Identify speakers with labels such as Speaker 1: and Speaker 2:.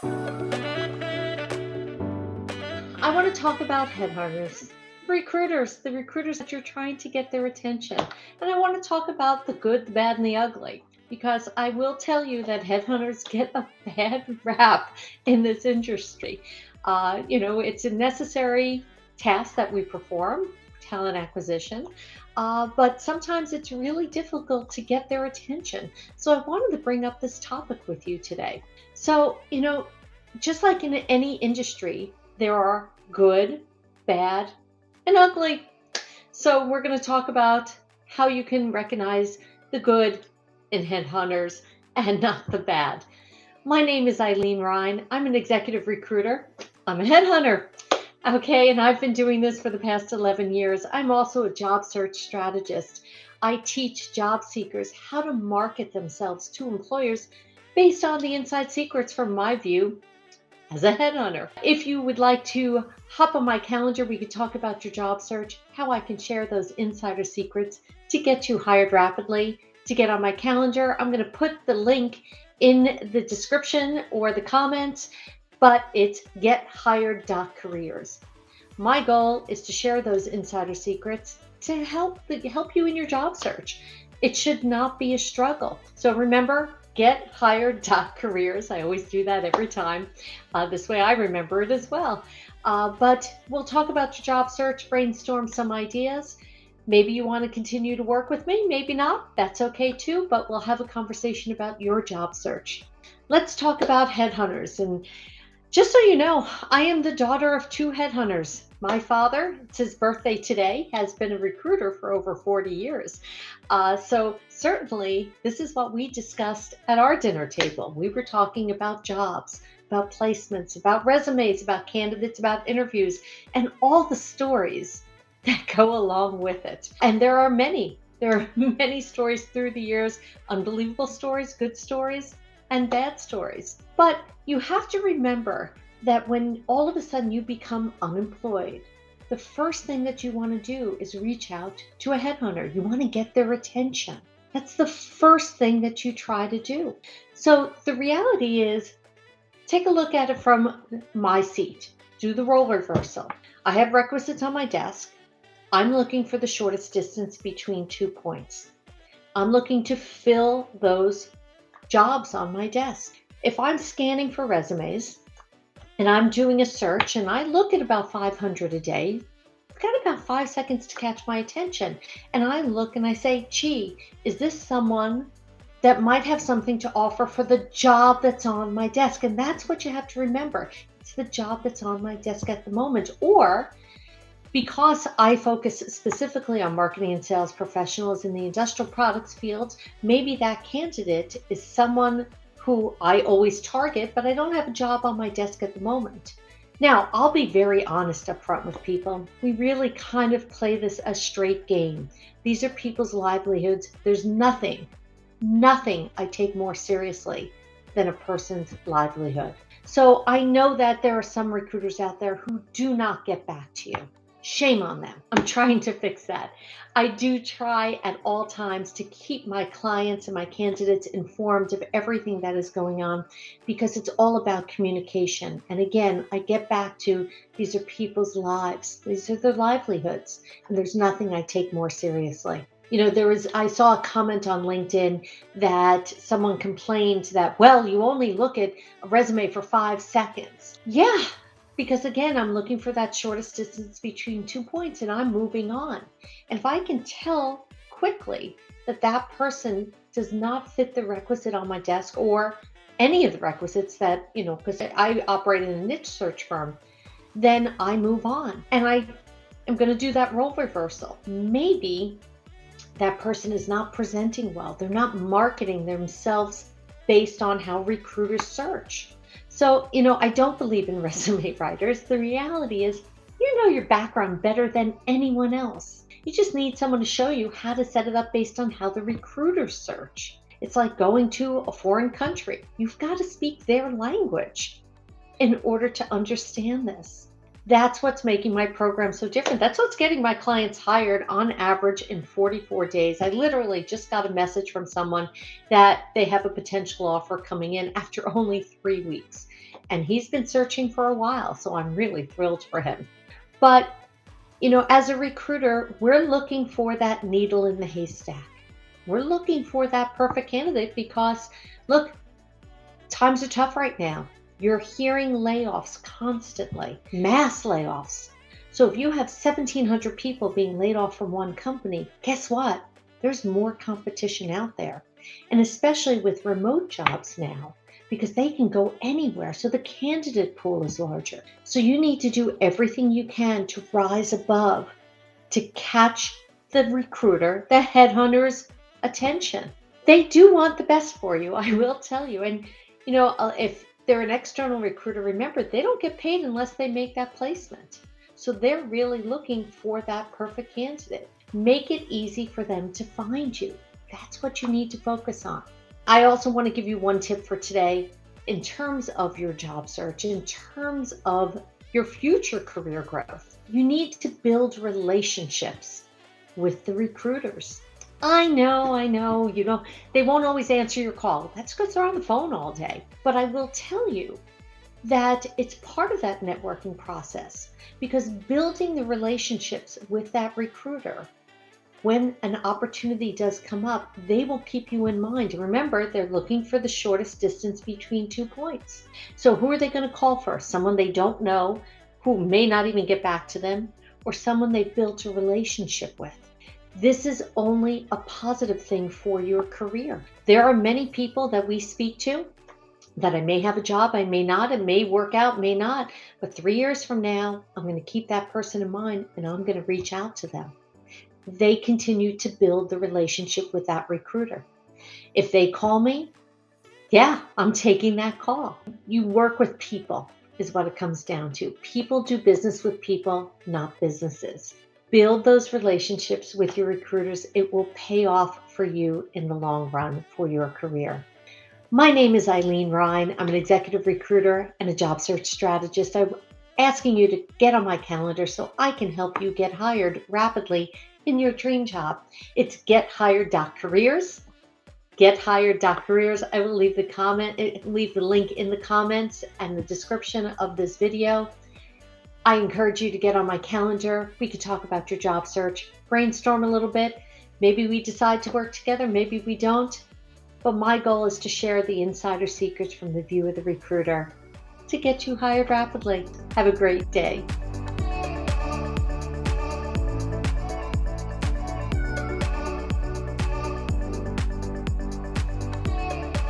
Speaker 1: I want to talk about headhunters, recruiters, the recruiters that you're trying to get their attention. And I want to talk about the good, the bad, and the ugly. Because I will tell you that headhunters get a bad rap in this industry. It's a necessary task that we perform, talent acquisition, but sometimes it's really difficult to get their attention. So I wanted to bring up this topic with you today. So, just like in any industry, there are good, bad, and ugly. So we're going to talk about how you can recognize the good in headhunters and not the bad. My name is Eileen Ryan. I'm an executive recruiter. I'm a headhunter. Okay, and I've been doing this for the past 11 years. I'm also a job search strategist. I teach job seekers how to market themselves to employers based on the inside secrets from my view as a headhunter. If you would like to hop on my calendar, we could talk about your job search, how I can share those insider secrets to get you hired rapidly. To get on my calendar, I'm going to put the link in the description or the comments, but it's gethired.careers. My goal is to share those insider secrets to help you in your job search. It should not be a struggle. So remember, gethired.careers. I always do that every time. This way I remember it as well. But we'll talk about your job search, brainstorm some ideas. Maybe you want to continue to work with me, maybe not. That's okay too, but we'll have a conversation about your job search. Let's talk about headhunters. And just so you know, I am the daughter of two headhunters. My father, it's his birthday today, has been a recruiter for over 40 years. So certainly this is what we discussed at our dinner table. We were talking about jobs, about placements, about resumes, about candidates, about interviews, and all the stories that go along with it. And there are many. There are many stories through the years, unbelievable stories, good stories, and bad stories. But you have to remember that when all of a sudden you become unemployed, the first thing that you want to do is reach out to a headhunter. You want to get their attention. That's the first thing that you try to do. So the reality is, take a look at it from my seat. Do the role reversal. I have requisites on my desk. I'm looking for the shortest distance between 2 points. I'm looking to fill those jobs on my desk. If I'm scanning for resumes and I'm doing a search and I look at about 500 a day, I've got about 5 seconds to catch my attention. And I look and I say, gee, is this someone that might have something to offer for the job that's on my desk? And that's what you have to remember. It's the job that's on my desk at the moment. Or because I focus specifically on marketing and sales professionals in the industrial products field, maybe that candidate is someone who I always target, but I don't have a job on my desk at the moment. Now, I'll be very honest up front with people. We really kind of play this a straight game. These are people's livelihoods. There's nothing I take more seriously than a person's livelihood. So I know that there are some recruiters out there who do not get back to you. Shame on them. I'm trying to fix that. I do try at all times to keep my clients and my candidates informed of everything that is going on because it's all about communication. And again, I get back to these are people's lives. These are their livelihoods. And there's nothing I take more seriously. I saw a comment on LinkedIn that someone complained that, well, you only look at a resume for 5 seconds. Yeah. Because again, I'm looking for that shortest distance between 2 points and I'm moving on. And if I can tell quickly that that person does not fit the requisite on my desk or any of the requisites that, because I operate in a niche search firm, then I move on. And I am going to do that role reversal. Maybe that person is not presenting well. They're not marketing themselves based on how recruiters search. So, I don't believe in resume writers. The reality is, you know your background better than anyone else. You just need someone to show you how to set it up based on how the recruiters search. It's like going to a foreign country. You've got to speak their language in order to understand this. That's what's making my program so different. That's what's getting my clients hired on average in 44 days. I literally just got a message from someone that they have a potential offer coming in after only 3 weeks. and he's been searching for a while, so I'm really thrilled for him. But, as a recruiter, we're looking for that needle in the haystack. We're looking for that perfect candidate because, look, times are tough right now. You're hearing layoffs constantly, mass layoffs. So if you have 1,700 people being laid off from one company, guess what? There's more competition out there. And especially with remote jobs now, because they can go anywhere. So the candidate pool is larger. So you need to do everything you can to rise above, to catch the recruiter, the headhunter's attention. They do want the best for you, I will tell you. And, if they're an external recruiter, remember, they don't get paid unless they make that placement. So they're really looking for that perfect candidate. Make it easy for them to find you. That's what you need to focus on. I also want to give you one tip for today in terms of your job search, in terms of your future career growth. You need to build relationships with the recruiters. I know, they won't always answer your call. That's because they're on the phone all day. But I will tell you that it's part of that networking process, because building the relationships with that recruiter, when an opportunity does come up, they will keep you in mind. Remember, they're looking for the shortest distance between 2 points. So who are they going to call first? Someone they don't know, who may not even get back to them, or someone they've built a relationship with? This is only a positive thing for your career. There are many people that we speak to that I may have a job, I may not, it may work out, may not, but 3 years from now, I'm going to keep that person in mind and I'm going to reach out to them. They continue to build the relationship with that recruiter. If they call me, yeah, I'm taking that call. You work with people is what it comes down to. People do business with people, not businesses. Build those relationships with your recruiters. It will pay off for you in the long run for your career. My name is Eileen Ryan. I'm an executive recruiter and a job search strategist. I'm asking you to get on my calendar so I can help you get hired rapidly in your dream job. It's gethired.careers. Gethired.careers. I will leave the link in the comments and the description of this video. I encourage you to get on my calendar. We could talk about your job search, brainstorm a little bit. Maybe we decide to work together, maybe we don't. But my goal is to share the insider secrets from the view of the recruiter to get you hired rapidly. Have a great day.